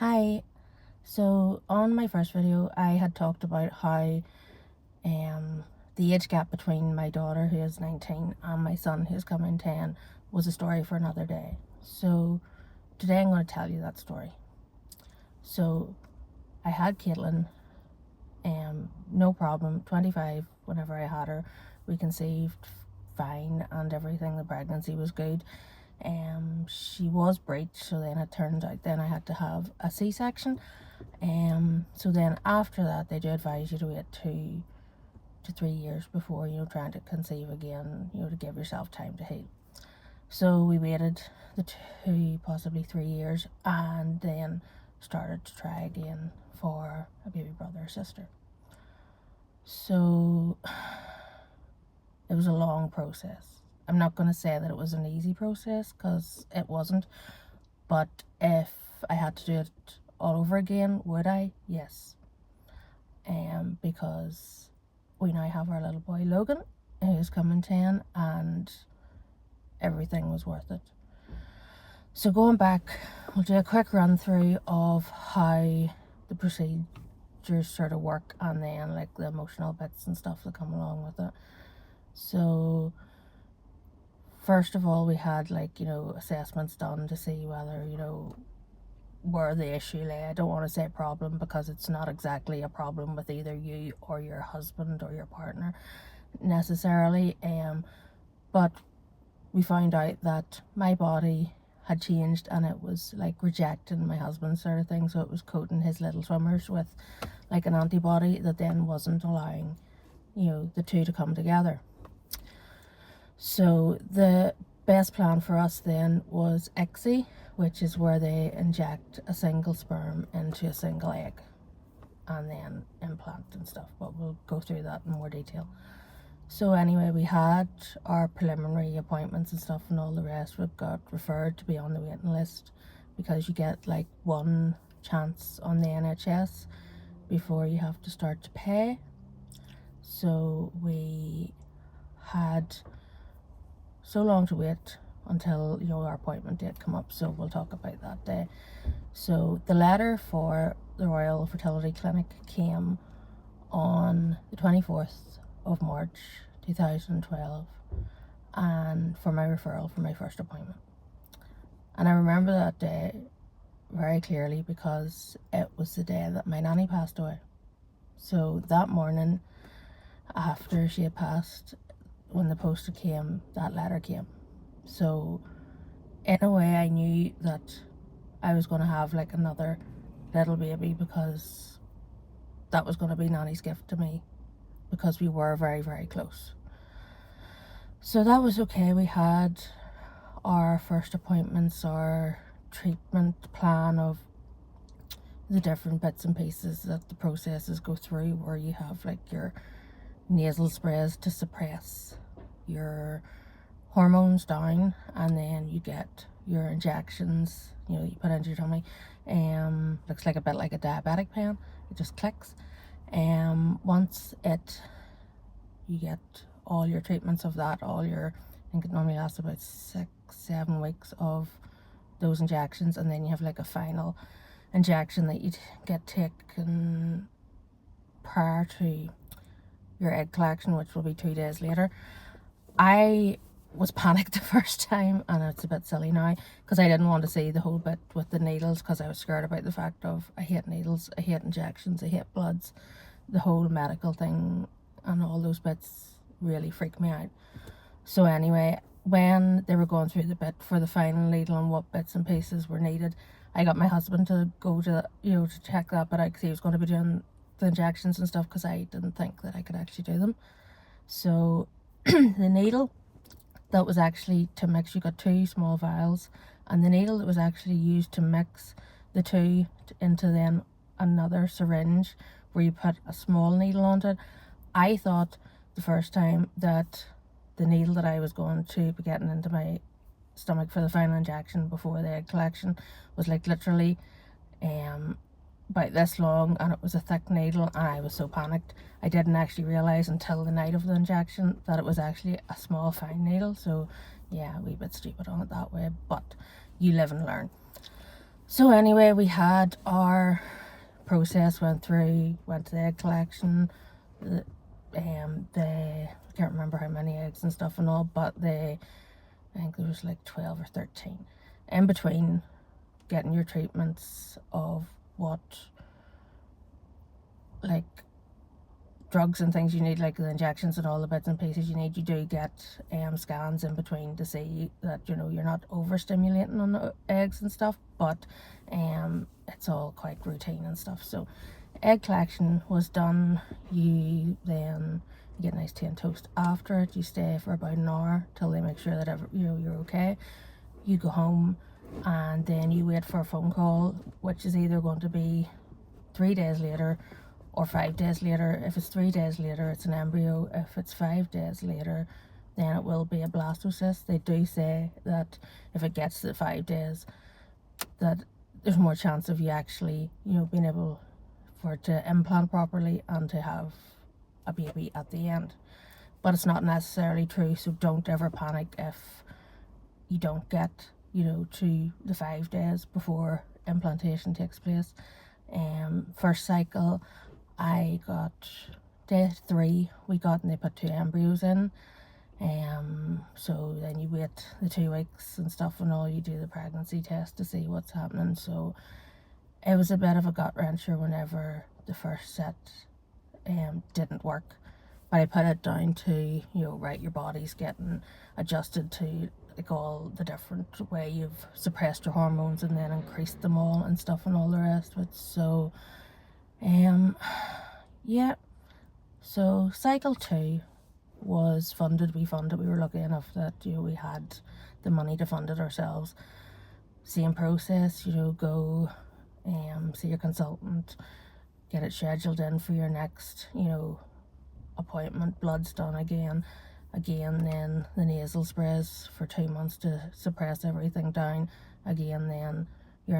Hi, so on my first video I had talked about how the age gap between my daughter, who is 19, and my son, who's coming 10, was a story for another day. So today I'm going to tell you that story. So I had Caitlin, no problem, 25 whenever I had her. We conceived fine and everything, the pregnancy was good. She was breached, so then it turned out then I had to have a C-section. So then after that they do advise you to wait 2 to 3 years before, trying to conceive again, to give yourself time to heal. So we waited the 2, possibly 3 years, and then started to try again for a baby brother or sister. So it was a long process. I'm not going to say that it was an easy process, because it wasn't, but if I had to do it all over again, would I? Yes. Because we now have our little boy Logan, who's coming 10, and everything was worth it. So going back, we'll do a quick run through of how the procedures sort of work, and then like the emotional bits and stuff that come along with it. So first of all, we had assessments done to see whether where the issue lay. I don't want to say problem, because it's not exactly a problem with either you or your husband or your partner necessarily, but we found out that my body had changed, and it was like rejecting my husband sort of thing. So it was coating his little swimmers with like an antibody that then wasn't allowing the two to come together. So the best plan for us then was ICSI, which is where they inject a single sperm into a single egg and then implant and stuff, but we'll go through that in more detail. So anyway, we had our preliminary appointments and stuff and all the rest. We got referred to be on the waiting list, because you get like one chance on the NHS before you have to start to pay. So we had so long to wait until our appointment date come up, so we'll talk about that day. So the letter for the Royal Fertility Clinic came on the 24th of March 2012, and for my referral for my first appointment. And I remember that day very clearly, because it was the day that my nanny passed away. So that morning after she had passed, when the poster came, that letter came. So in a way I knew that I was going to have like another little baby, because that was going to be Nanny's gift to me, because we were very, very close. So that was okay. We had our first appointments, our treatment plan of the different bits and pieces that the processes go through, where you have like your nasal sprays to suppress your hormones down, and then you get your injections, you put into your tummy. Looks like a bit like a diabetic pen. It just clicks. Once you get all your treatments of that, I think it normally lasts about 6-7 weeks of those injections, and then you have like a final injection that you get taken prior to your egg collection, which will be 2 days later. I was panicked the first time, and it's a bit silly now, because I didn't want to see the whole bit with the needles, because I was scared about the fact of I hate needles, I hate injections, I hate bloods. The whole medical thing and all those bits really freaked me out. So anyway, when they were going through the bit for the final needle and what bits and pieces were needed, I got my husband to go to to check that bit out, because he was going to be doing the injections and stuff, because I didn't think that I could actually do them. So the needle that was actually to mix, you got 2 small vials, and the needle that was actually used to mix the 2 into then another syringe where you put a small needle onto it. I thought the first time that the needle that I was going to be getting into my stomach for the final injection before the egg collection was like literally about this long, and it was a thick needle, and I was so panicked. I didn't actually realize until the night of the injection that it was actually a small fine needle. So yeah, a wee bit stupid on it that way, but you live and learn. So anyway, we had our process, went to the egg collection. They I can't remember how many eggs and stuff and all, but I think there was like 12 or 13 in between getting your treatments of what, like, drugs and things you need, like the injections and all the bits and pieces you need. You do get scans in between to see that you're not overstimulating on the eggs and stuff, but it's all quite routine and stuff. So egg collection was done. You then get a nice tea and toast after it. You stay for about an hour till they make sure that you're okay. You go home, and then you wait for a phone call, which is either going to be 3 days later or 5 days later. If it's 3 days later, it's an embryo. If it's 5 days later, then it will be a blastocyst. They do say that if it gets to 5 days, that there's more chance of you actually, being able for it to implant properly and to have a baby at the end. But it's not necessarily true, so don't ever panic if you don't get, to the 5 days before implantation takes place. First cycle, I got day 3, and they put 2 embryos in. So then you wait the 2 weeks and stuff and all, you do the pregnancy test to see what's happening. So it was a bit of a gut wrencher whenever the first set didn't work. But I put it down to, right, your body's getting adjusted to like all the different way you've suppressed your hormones and then increased them all and stuff and all the rest of it. So yeah, so cycle 2 was funded. We were lucky enough that we had the money to fund it ourselves. Same process, go see your consultant, get it scheduled in for your next appointment, bloods done again, then the nasal sprays for 2 months to suppress everything down, again then your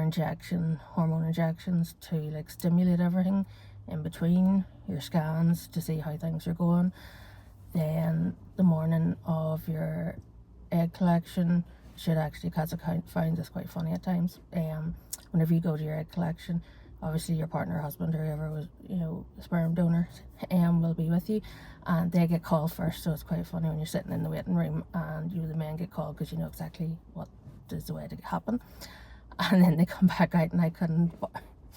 hormone injections to like stimulate everything in between, your scans to see how things are going. Then the morning of your egg collection should actually, because I find this quite funny at times, whenever you go to your egg collection, obviously your partner, husband, or whoever was, sperm donor, will be with you, and they get called first. So it's quite funny when you're sitting in the waiting room and the men get called, because you know exactly what is the way to happen. And then they come back out, and I couldn't,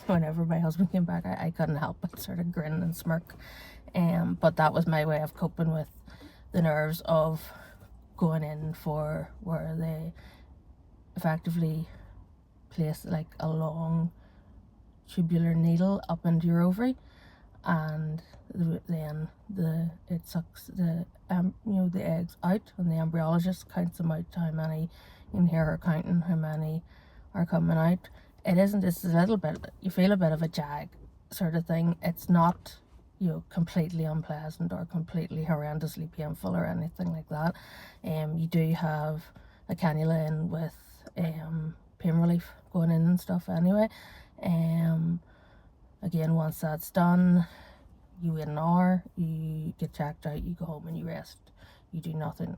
whenever my husband came back, I couldn't help but sort of grin and smirk. But that was my way of coping with the nerves of going in for where they effectively place like a long tubular needle up into your ovary, and then it sucks the eggs out, and the embryologist counts them out, how many. You can hear her counting how many are coming out. It's a little bit, you feel a bit of a jag sort of thing. It's not completely unpleasant or completely horrendously painful or anything like that. You do have a cannula in with pain relief going in and stuff anyway. Again, once that's done, you wait an hour, you get checked out, you go home and you rest. You do nothing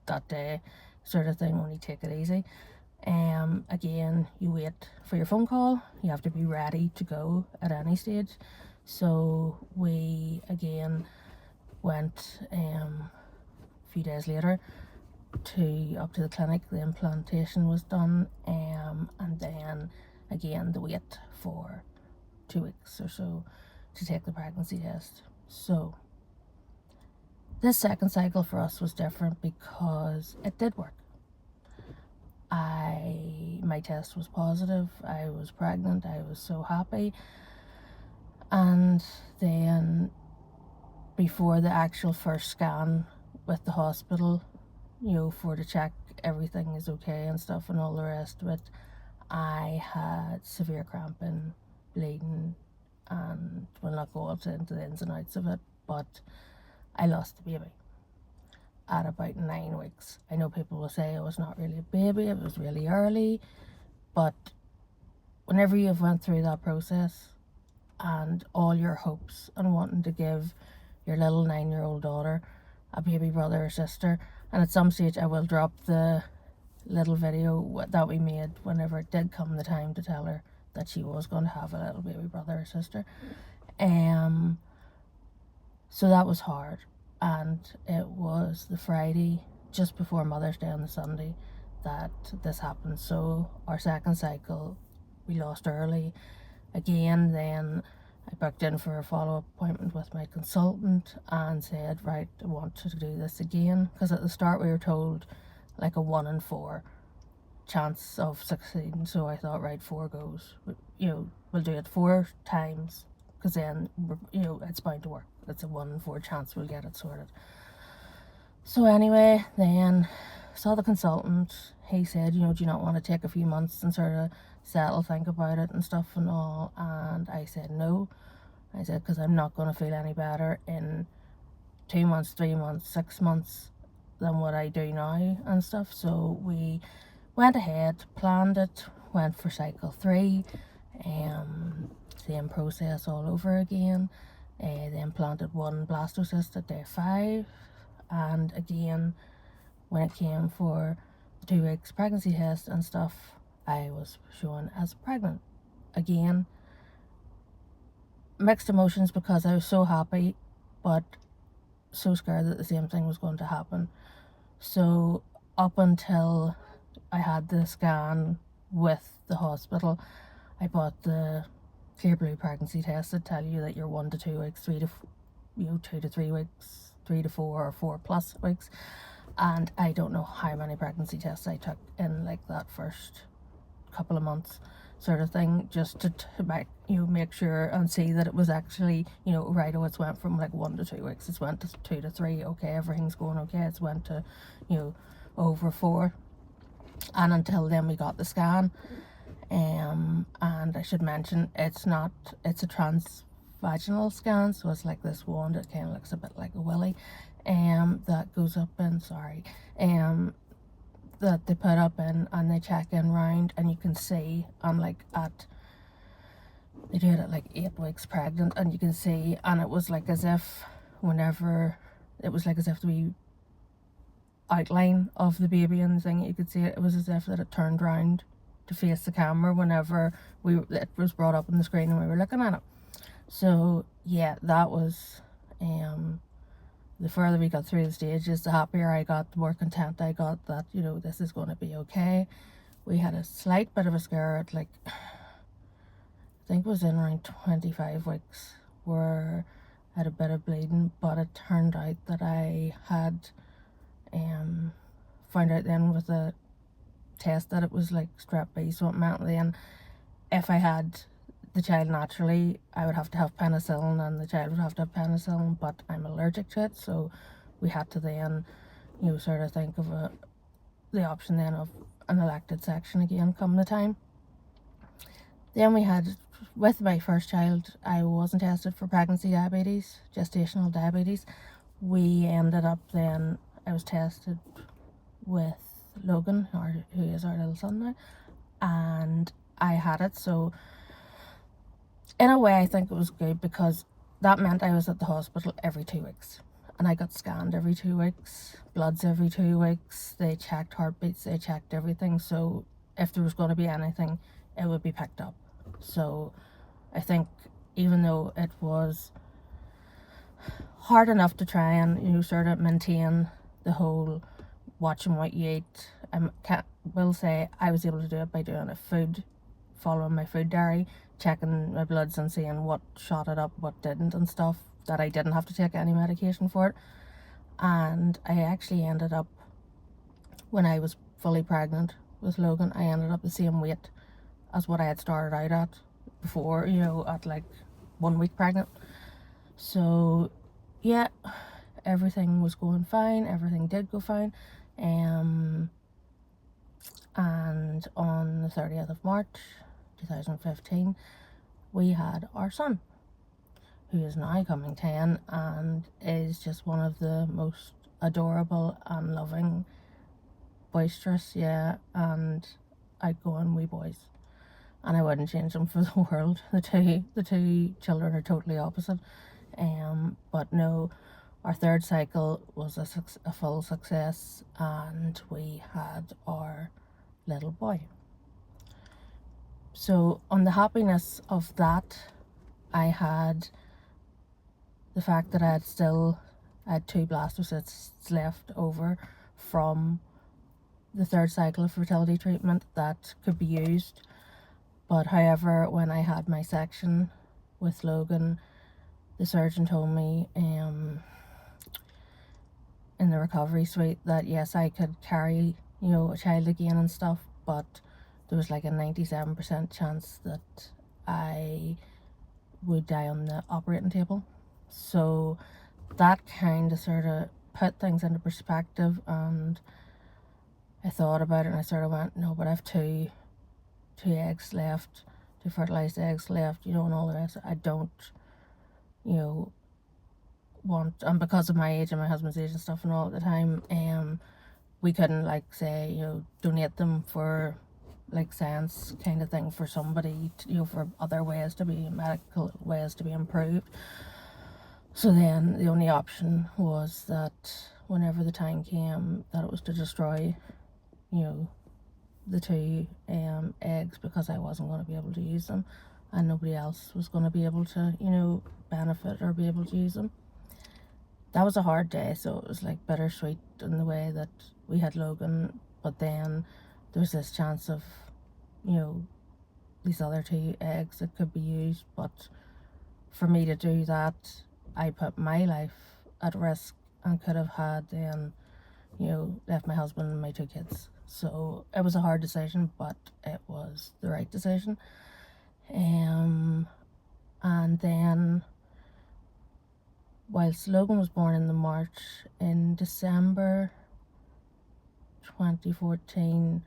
that day, sort of thing, only take it easy. Again, you wait for your phone call. You have to be ready to go at any stage. So we again went a few days later up to the clinic. The implantation was done, and then again the wait for 2 weeks or so to take the pregnancy test. So this second cycle for us was different because it did work. My test was positive. I was pregnant. I was so happy. And then before the actual first scan with the hospital, for to check everything is okay and stuff and all the rest of it, I had severe cramping, bleeding, and will not go into the ins and outs of it, but I lost the baby at about 9 weeks. I know people will say it was not really a baby, it was really early, but whenever you've went through that process and all your hopes and wanting to give your little 9-year-old daughter a baby brother or sister, and at some stage I will drop the little video that we made whenever it did come the time to tell her that she was going to have a little baby brother or sister. So that was hard, and it was the Friday just before Mother's Day on the Sunday that this happened. So our second cycle we lost early again. Then I booked in for a follow-up appointment with my consultant and said, right, I want to do this again, because at the start we were told like a 1 in 4 chance of succeeding. So I thought, right, 4 goes, we'll do it 4 times, because then it's bound to work. It's a 1 in 4 chance we'll get it sorted. So anyway, then saw the consultant. He said, do you not want to take a few months and sort of settle, think about it and stuff and all? And I said no. I said, because I'm not going to feel any better in 2 months, 3 months, 6 months than what I do now and stuff. So we went ahead, planned it, went for cycle 3, same process all over again. They implanted 1 blastocyst at day 5, and again, when it came for the 2 weeks pregnancy test and stuff, I was shown as pregnant. Again, mixed emotions, because I was so happy, but so scared that the same thing was going to happen. So up until I had the scan with the hospital, I bought the Clear Blue pregnancy test that tell you that you're 1 to 2 weeks, 2 to 3 weeks, 3 to 4 or 4+ weeks. And I don't know how many pregnancy tests I took in like that first couple of months sort of thing, just to make sure and see that it was actually, right, it's went from like 1 to 2 weeks, it's went to 2 to 3, okay, everything's going okay, it's went to, over 4. And until then we got the scan. And I should mention, it's a transvaginal scan, so it's like this wand, it kind of looks a bit like a willy, that goes up in, that they put up in, and they check in round, and you can see, they do it at like 8 weeks pregnant, and you can see, and it was like as if the wee outline of the baby and the thing, you could see it was as if that it turned round to face the camera whenever it was brought up on the screen and we were looking at it. So yeah, that was the further we got through the stages, the happier I got, the more content I got that this is going to be okay. We had a slight bit of a scare at I think it was in around 25 weeks where I had a bit of bleeding, but it turned out that I had found out then with a test that it was like strep B, so it meant then if I had the child naturally, I would have to have penicillin and the child would have to have penicillin, but I'm allergic to it, so we had to then sort of think of the option then of an elected section again come the time. Then we had, with my first child, I wasn't tested for pregnancy diabetes, gestational diabetes. We ended up then, I was tested with Logan, who is our little son now, and I had it. So in a way I think it was good, because that meant I was at the hospital every 2 weeks, and I got scanned every 2 weeks, bloods every 2 weeks, they checked heartbeats, they checked everything, so if there was going to be anything, it would be picked up. So I think even though it was hard enough to try and sort of maintain the whole watching what you eat, I will say I was able to do it by doing following my food diary, checking my bloods and seeing what shot it up, what didn't and stuff, that I didn't have to take any medication for it. And I actually ended up, when I was fully pregnant with Logan, I ended up the same weight as what I had started out at before, at like 1 week pregnant. So yeah, everything was going fine, everything did go fine. And on the 30th of March 2015 we had our son, who is now coming 10 and is just one of the most adorable and loving, boisterous, and outgoing wee boys, and I wouldn't change them for the world. The two children are totally opposite, but no, Our third cycle was a full success, and we had our little boy. So on the happiness of that, I had the fact that I had 2 blastocysts left over from the third cycle of fertility treatment that could be used. But however, when I had my section with Logan, the surgeon told me in the recovery suite that yes, I could carry, a child again and stuff, but there was like a 97% chance that I would die on the operating table. So that kind of sort of put things into perspective, and I thought about it and I sort of went, no, but I have two eggs left, 2 fertilized eggs left, and all the rest. I don't, want, and because of my age and my husband's age and stuff and all at the time, we couldn't say, donate them for science kind of thing for somebody to, for other ways to be, medical ways to be improved. So then the only option was that whenever the time came that it was to destroy, the 2 eggs, because I wasn't going to be able to use them and nobody else was going to be able to, benefit or be able to use them. That was a hard day, so it was bittersweet in the way that we had Logan, but then there was this chance of, these other 2 eggs that could be used. But for me to do that, I put my life at risk and could have had then, left my husband and my 2 kids. So it was a hard decision, but it was the right decision. And then whilst Logan was born in the March, in December 2014,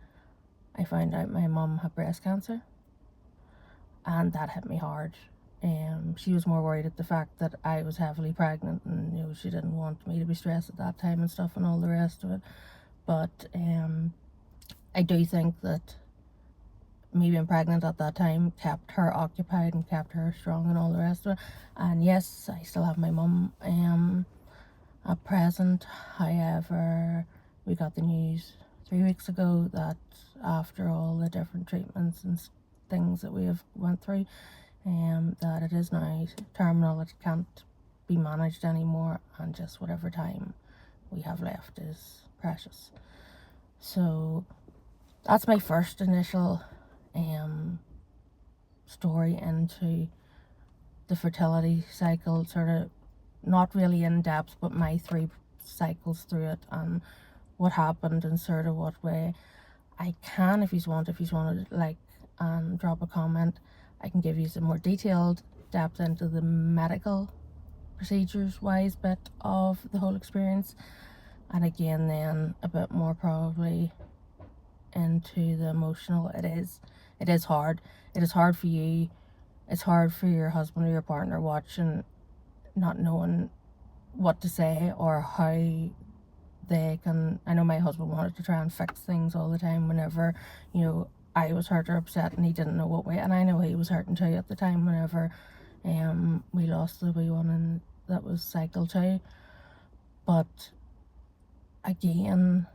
I found out my mum had breast cancer, and that hit me hard. She was more worried at the fact that I was heavily pregnant, and she didn't want me to be stressed at that time and stuff and all the rest of it. But I do think that me being pregnant at that time kept her occupied and kept her strong and all the rest of it. And yes, I still have my mum at present. However, we got the news 3 weeks ago that after all the different treatments and things that we have went through, that it is now terminal. It can't be managed anymore, and just whatever time we have left is precious. So that's my first initial story into the fertility cycle, sort of not really in depth, but my 3 cycles through it and what happened and sort of what way. I can, if you want to drop a comment, I can give you some more detailed depth into the medical procedures wise bit of the whole experience, and again then a bit more probably into the emotional. It is hard. It is hard for you. It's hard for your husband or your partner watching, not knowing what to say or how they can. I know my husband wanted to try and fix things all the time whenever, I was hurt or upset, and he didn't know what way. And I know he was hurting too at the time whenever we lost the wee one, and that was cycle 2. But again,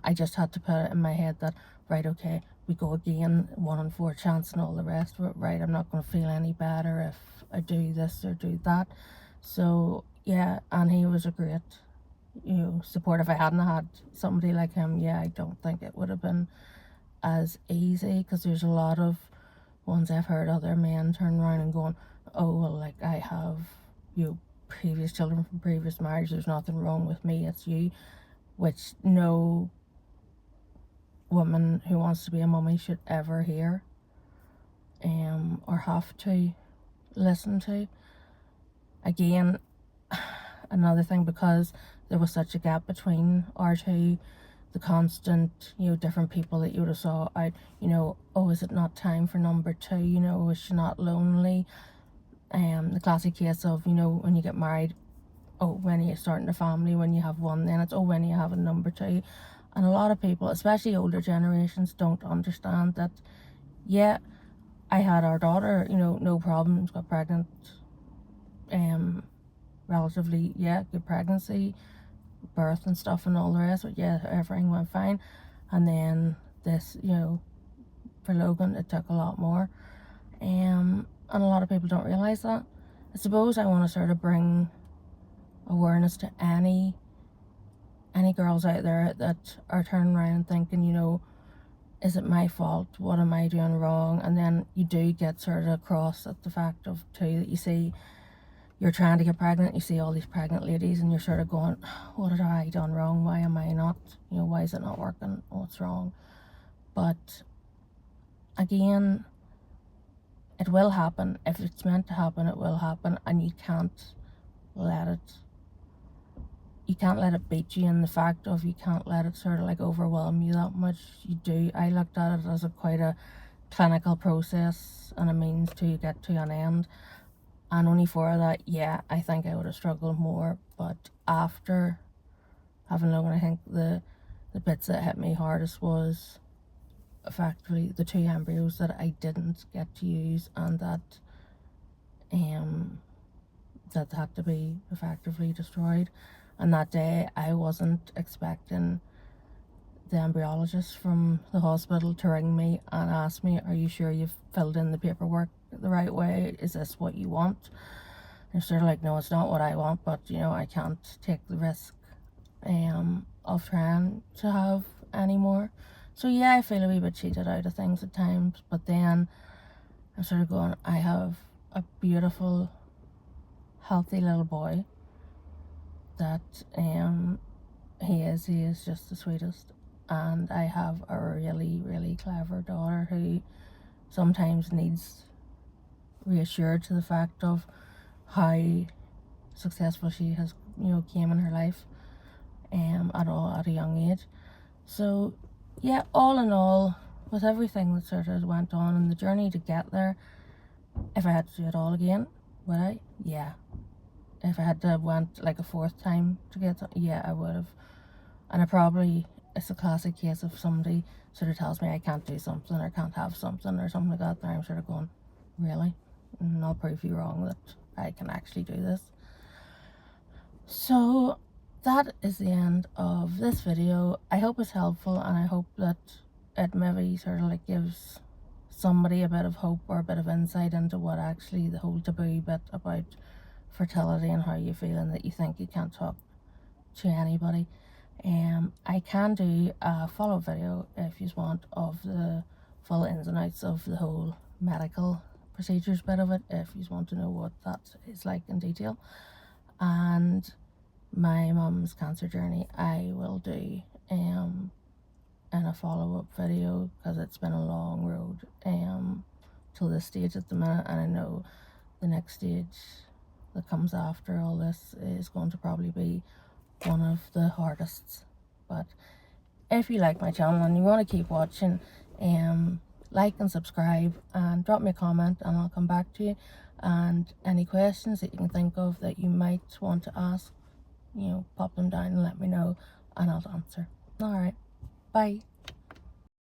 I just had to put it in my head that, right, okay, we go again, 1 in 4 chance and all the rest of it, right? I'm not going to feel any better if I do this or do that. So yeah, and he was a great, support. If I hadn't had somebody like him, yeah, I don't think it would have been as easy, because there's a lot of ones I've heard other men turn around and going, oh, well, I have, previous children from previous marriage, there's nothing wrong with me, it's you. Which no woman who wants to be a mummy should ever hear or have to listen to. Again, another thing, because there was such a gap between our 2, the constant, different people that you would have saw out, oh, is it not time for number 2, is she not lonely? The classic case of, when you get married, oh, when are you starting a family? When you have 1, then it's, oh, when are you having number 2? And a lot of people, especially older generations, don't understand that, yeah, I had our daughter, no problems, got pregnant relatively, yeah, good pregnancy, birth and stuff and all the rest, but yeah, everything went fine. And then this, you know, for Logan, it took a lot more. And a lot of people don't realise that. I suppose I want to sort of bring awareness to any girls out there that are turning around thinking, you know, is it my fault? What am I doing wrong? And then you do get sort of across at the fact of too that you see you're trying to get pregnant, you see all these pregnant ladies and you're sort of going, what have I done wrong? Why am I not? You know, why is it not working? What's wrong? But again, it will happen. If it's meant to happen, it will happen, and you can't let it beat you in the fact of you can't let it sort of like overwhelm you that much. You do. I looked at it as quite a clinical process and a means to get to an end. And only for that, yeah, I think I would have struggled more. But after having Logan, I think the bits that hit me hardest was effectively the 2 embryos that I didn't get to use, and that had to be effectively destroyed. And that day I wasn't expecting the embryologist from the hospital to ring me and ask me, are you sure you've filled in the paperwork the right way? Is this what you want? And sort of like, no, it's not what I want, but you know, I can't take the risk of trying to have any more. So yeah, I feel a wee bit cheated out of things at times, but then I'm sort of going, I have a beautiful, healthy little boy that he is just the sweetest. And I have a really, really clever daughter who sometimes needs reassured to the fact of how successful she has, you know, came in her life at a young age. So yeah, all in all, with everything that sort of went on in the journey to get there, if I had to do it all again, would I? Yeah. If I had to went like a 4th time to get to, yeah, I would have. And it's a classic case of somebody sort of tells me I can't do something or can't have something or something like that, and I'm sort of going, really? And I'll prove you wrong that I can actually do this. So that is the end of this video. I hope it's helpful, and I hope that it maybe sort of like gives somebody a bit of hope or a bit of insight into what actually the whole taboo bit about fertility and how you feel and that you think you can't talk to anybody. I can do a follow-up video if you want of the full ins and outs of the whole medical procedures bit of it, if you want to know what that is like in detail. And my mum's cancer journey I will do in a follow-up video, because it's been a long road till this stage at the minute, and I know the next stage that comes after all this is going to probably be one of the hardest. But if you like my channel and you want to keep watching, like and subscribe and drop me a comment and I'll come back to you. And any questions that you can think of that you might want to ask, you know, pop them down and let me know and I'll answer. Alright, bye.